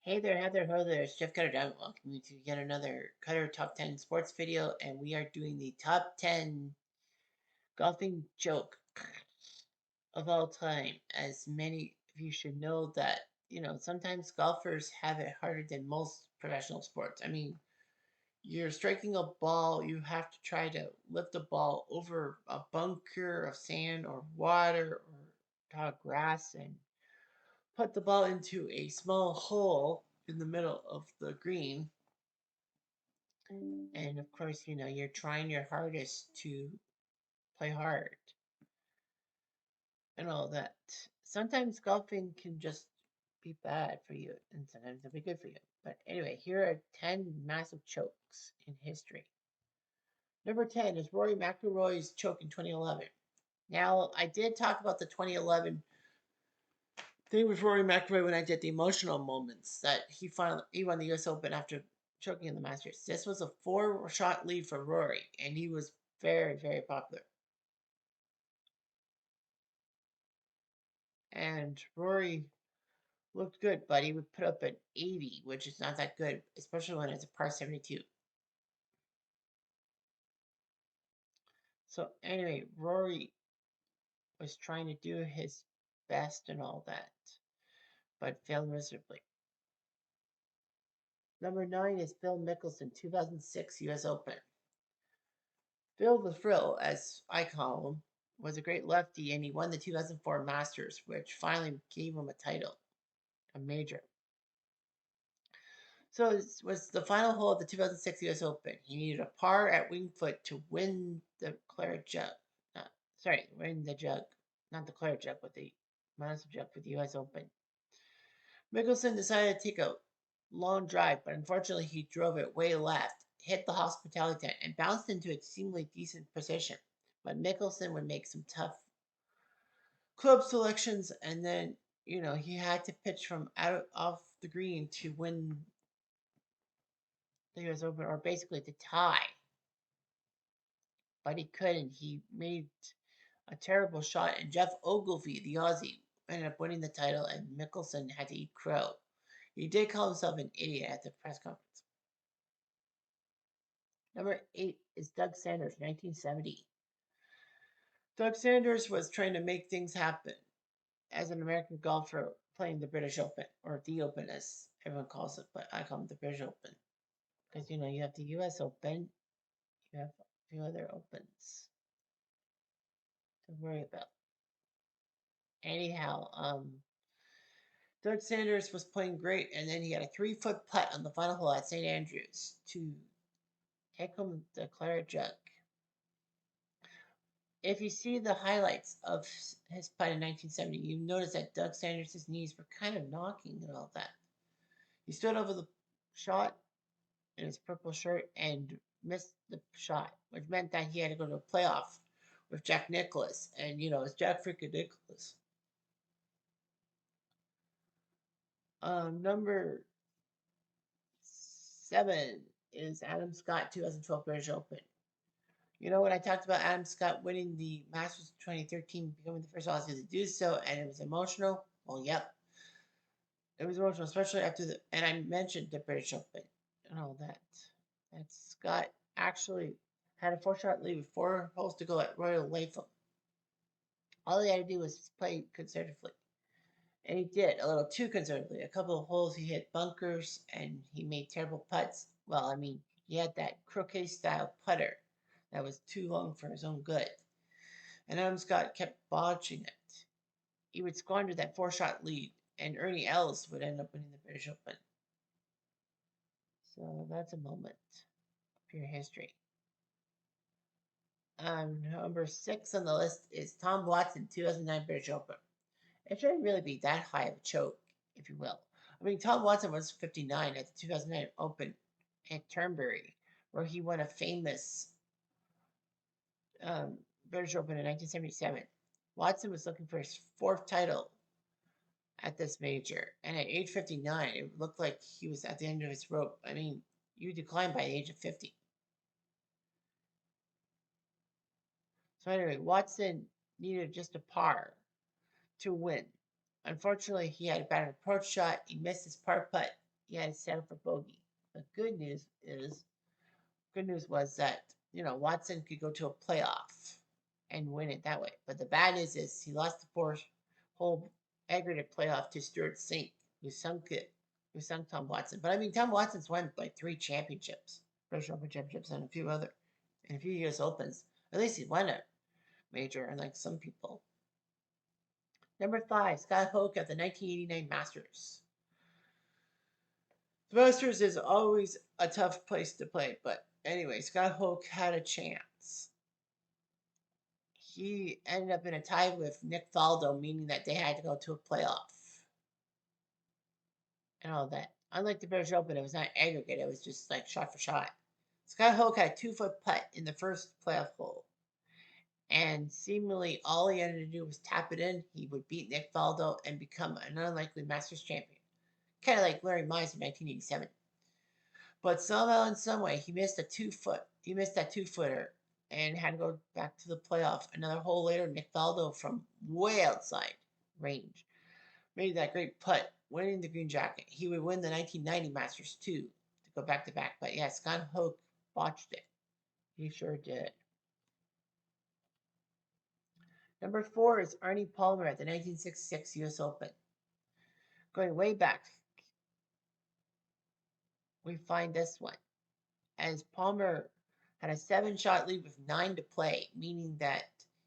Hey there, Heather, ho there, it's Jeff Cutter. Welcome you to yet another Cutter Top 10 Sports video, and we are doing the top 10 golfing joke of all time. As many of you should know that, sometimes golfers have it harder than most professional sports. I mean, you're striking a ball, you have to try to lift the ball over a bunker of sand or water or tall grass and put the ball into a small hole in the middle of the green. And of course, you're trying your hardest to play hard and all that. Sometimes golfing can just be bad for you, and sometimes it'll be good for you. But anyway, here are 10 massive chokes in history. Number 10 is Rory McIlroy's choke in 2011. Now, I did talk about the 2011 thing with Rory McIlroy when I did the emotional moments that he won the U.S. Open after choking in the Masters. This was a 4-shot lead for Rory, and he was very, very popular. And Rory looked good, but he would put up an 80, which is not that good, especially when it's a par 72. So anyway, Rory was trying to do his best and all that, but failed miserably. Number 9 is Phil Mickelson, 2006 U.S. Open. Phil the Frill, as I call him, was a great lefty, and he won the 2004 Masters, which finally gave him a title, a major. So it was the final hole of the 2006 U.S. Open. He needed a par at Winged Foot to win the Claret Jug. Win the jug. Not the Claret Jug, but the Massive Jug for the U.S. Open. Mickelson decided to take a long drive, but unfortunately he drove it way left, hit the hospitality tent, and bounced into a seemingly decent position. But Mickelson would make some tough club selections, and then he had to pitch from out off the green to win the U.S. Open, or basically to tie. But he couldn't. He made a terrible shot, and Jeff Ogilvy, the Aussie, ended up winning the title, and Mickelson had to eat crow. He did call himself an idiot at the press conference. Number 8 is Doug Sanders, 1970. Doug Sanders was trying to make things happen as an American golfer playing the British Open, or the Open as everyone calls it, but I call it the British Open. Because, you have the US Open, you have a few other Opens to worry about. Anyhow, Doug Sanders was playing great, and then he had a 3-foot putt on the final hole at St. Andrews to take home the Claret Jug. If you see the highlights of his putt in 1970, you notice that Doug Sanders' knees were kind of knocking and all that. He stood over the shot in his purple shirt and missed the shot, which meant that he had to go to a playoff with Jack Nicklaus, and it's Jack freaking Nicklaus. Number 7 is Adam Scott, 2012 British Open. When I talked about Adam Scott winning the Masters 2013, becoming the first Aussie to do so, and it was emotional? Well, yep. It was emotional, especially and I mentioned the British Open and all that. And Scott actually had a 4-shot lead with 4 holes to go at Royal Latham. All he had to do was play conservatively. And he did, a little too conservatively. A couple of holes he hit bunkers and he made terrible putts. Well, I mean, he had that croquet style putter that was too long for his own good. And Adam Scott kept botching it. He would squander that 4-shot lead, and Ernie Els would end up winning the British Open. So that's a moment of pure history. Number 6 on the list is Tom Watson, 2009 British Open. It shouldn't really be that high of a choke, if you will. I mean, Tom Watson was 59 at the 2009 Open at Turnberry, where he won a famous British Open in 1977. Watson was looking for his 4th title at this major, and at age 59, it looked like he was at the end of his rope. I mean, you decline by the age of 50. So anyway, Watson needed just a par to win. Unfortunately, he had a bad approach shot. He missed his par putt, he had to settle for bogey. The good news was that, Watson could go to a playoff and win it that way. But the bad news is he lost the whole aggregate playoff to Stuart Sink, who sunk Tom Watson. But I mean, Tom Watson's won like 3 championships, British Open championships, and a few US Opens. At least he won a major, unlike some people. Number 5, Scott Hoke at the 1989 Masters. The Masters is always a tough place to play, but anyway, Scott Hoke had a chance. He ended up in a tie with Nick Faldo, meaning that they had to go to a playoff and all that. Unlike the British Open, it was not aggregate, it was just like shot for shot. Scott Hoke had a 2-foot putt in the first playoff hole, and seemingly all he had to do was tap it in. He would beat Nick Faldo and become an unlikely Masters champion, kind of like Larry Mize in 1987. But somehow, in some way, he missed that 2-footer and had to go back to the playoff. Another hole later, Nick Faldo from way outside range made that great putt, winning the green jacket. He would win the 1990 Masters too, to go back to back. But yeah, Scott Hoke botched it. He sure did. Number 4 is Arnie Palmer at the 1966 US Open. Going way back, we find this one, as Palmer had a 7-shot lead with 9 to play, meaning that,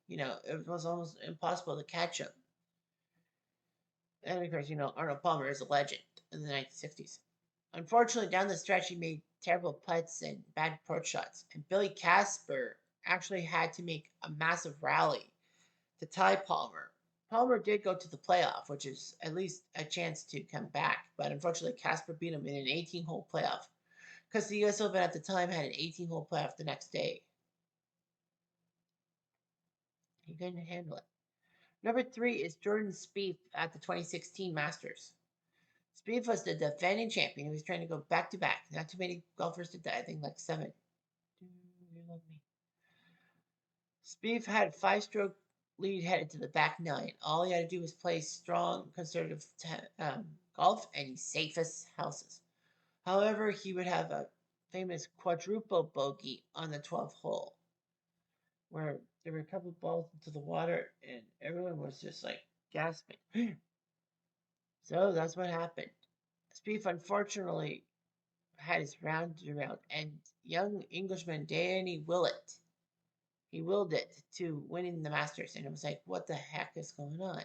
it was almost impossible to catch him. And of course, Arnold Palmer is a legend in the 1960s. Unfortunately, down the stretch, he made terrible putts and bad approach shots. And Billy Casper actually had to make a massive rally to tie Palmer. Palmer did go to the playoff, which is at least a chance to come back. But unfortunately, Casper beat him in an 18-hole playoff, because the US Open at the time had an 18-hole playoff the next day. He couldn't handle it. Number 3 is Jordan Spieth at the 2016 Masters. Spieth was the defending champion. He was trying to go back to back. Not too many golfers did that. I think like 7. You love me. Spieth had a 5-stroke lead headed to the back 9. All he had to do was play strong, conservative golf, and he safest houses. However, he would have a famous quadruple bogey on the 12th hole, where there were a couple of balls into the water, and everyone was just like gasping. So that's what happened. Spieth unfortunately had his round around, and young Englishman Danny Willett, he willed it to winning the Masters, and it was like, what the heck is going on?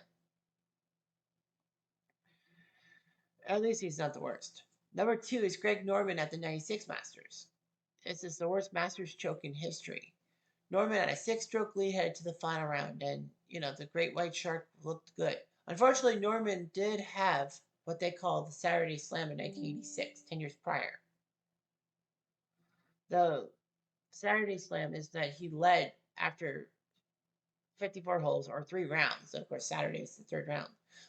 At least he's not the worst. Number 2 is Greg Norman at the 96 Masters. This is the worst Masters choke in history. Norman had a 6-stroke lead headed to the final round, and, the Great White Shark looked good. Unfortunately, Norman did have what they call the Saturday Slam in 1986, 10 years prior. The Saturday Slam is that he led after 54 holes or 3 rounds. Of course, Saturday is the 3rd round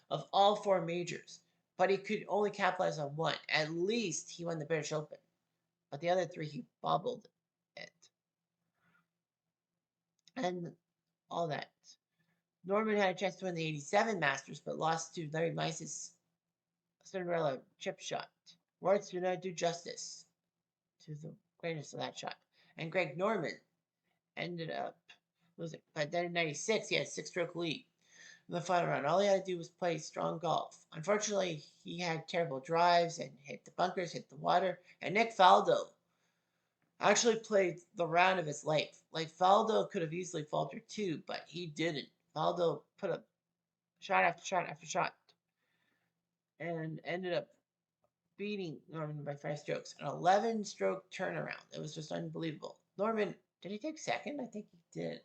of all 4 majors, but he could only capitalize on 1. At least he won the British Open, but the other 3 he bobbled it, and all that. Norman had a chance to win the 87 Masters, but lost to Larry Mize's Cinderella chip shot. Words do not do justice to the greatness of that shot. And Greg Norman ended up losing. But then in 96, he had a 6-stroke lead in the final round. All he had to do was play strong golf. Unfortunately, he had terrible drives and hit the bunkers, hit the water. And Nick Faldo actually played the round of his life. Like, Faldo could have easily faltered too, but he didn't. Faldo put up shot after shot after shot and ended up beating Norman by 5 strokes. An 11-stroke turnaround. It was just unbelievable. Norman, did he take second? I think he did.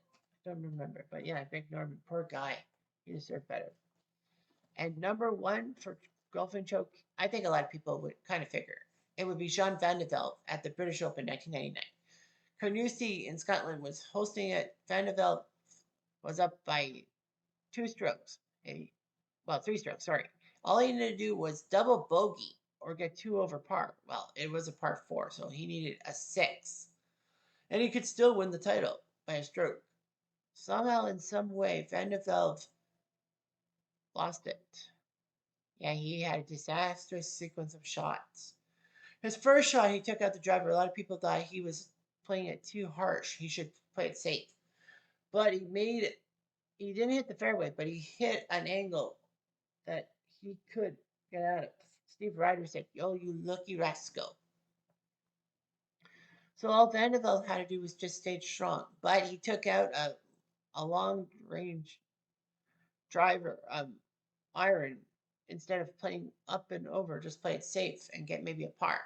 I don't remember. But yeah, Greg Norman, poor guy. He deserved better. And number 1 for golfing choke, I think a lot of people would kind of figure. It would be Jean Van de Velde at the British Open 1999. Carnoustie in Scotland was hosting it. Van de Velde was up by 2 strokes. 3 strokes, sorry. All he needed to do was double bogey or get 2 over par. Well, it was a par 4, so he needed a 6. And he could still win the title by a stroke. Somehow, in some way, Van de Velde lost it. Yeah, he had a disastrous sequence of shots. His first shot, he took out the driver. A lot of people thought he was playing it too harsh. He should play it safe. But he made it. He didn't hit the fairway, but he hit an angle that he could get out of. Steve Ryder said, "Yo, you lucky rascal." So all Vanderbilt had to do was just stay strong. But he took out a long range driver, iron, instead of playing up and over, just play it safe and get maybe a par.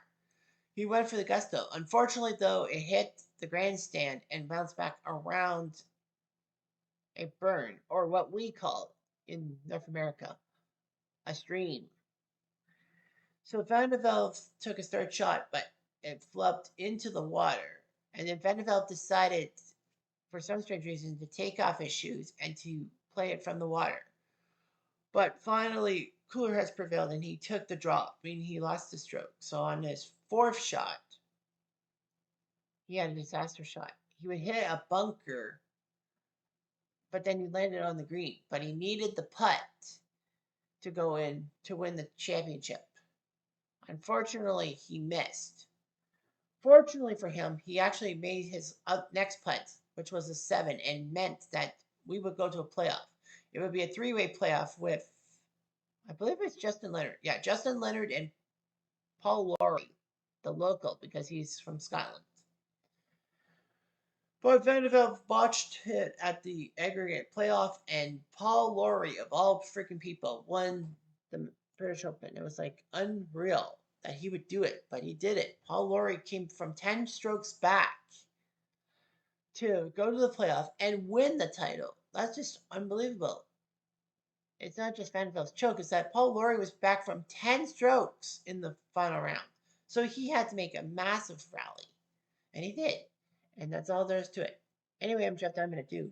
He went for the gusto. Unfortunately, though, it hit the grandstand and bounced back around a burn, or what we call in North America a stream. So Van de Velde took his third shot, but it flopped into the water. And then Van de Velde decided, for some strange reason, to take off his shoes and to play it from the water. But finally, cooler heads prevailed and he took the drop, meaning he lost the stroke. So on his fourth shot, he had a disaster shot. He would hit a bunker, but then he landed on the green. But he needed the putt to go in to win the championship. Unfortunately, he missed. Fortunately for him, he actually made his next putt, which was a 7, and meant that we would go to a playoff. It would be a three-way playoff with, I believe it's Justin Leonard. Yeah, Justin Leonard and Paul Lawrie, the local, because he's from Scotland. But Vanderbilt botched it at the aggregate playoff, and Paul Lawrie, of all freaking people, won the British Open. It was like unreal that he would do it, but he did it. Paul Lawrie came from 10 strokes back to go to the playoff and win the title. That's just unbelievable. It's not just Vanderbilt's choke, it's that Paul Lawrie was back from 10 strokes in the final round. So he had to make a massive rally, and he did. And that's all there is to it. Anyway, I'm Jeff Diamond at 2.